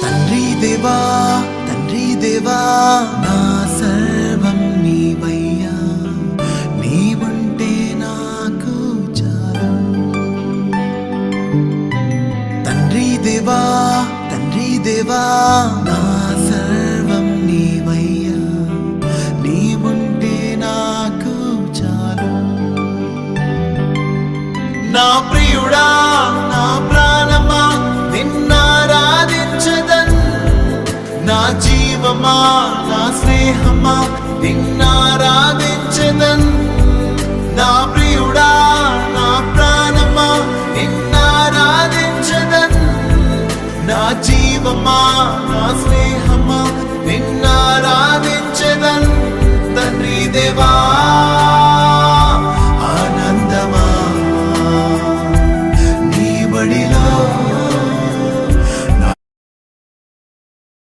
తండ్రి దేవా నా సర్వం నీవయ్యా, నీవుంటే నాకు చాలు. తండ్రి దేవా నా సర్వం నీవయ్యా, నీవుంటే నాకు చాలు. నా ప్రియుడా నా ప్రాణమా నిన్నారాధించదన్, నా జీవమా నా స్నేహమా నిన్నారాధించదన్. నా ప్రియుడా నా ప్రాణమా నిన్నారాధించదన్, నా జీవమా నా స్నేహమా నిన్నారాధించదన్. తండ్రి దేవా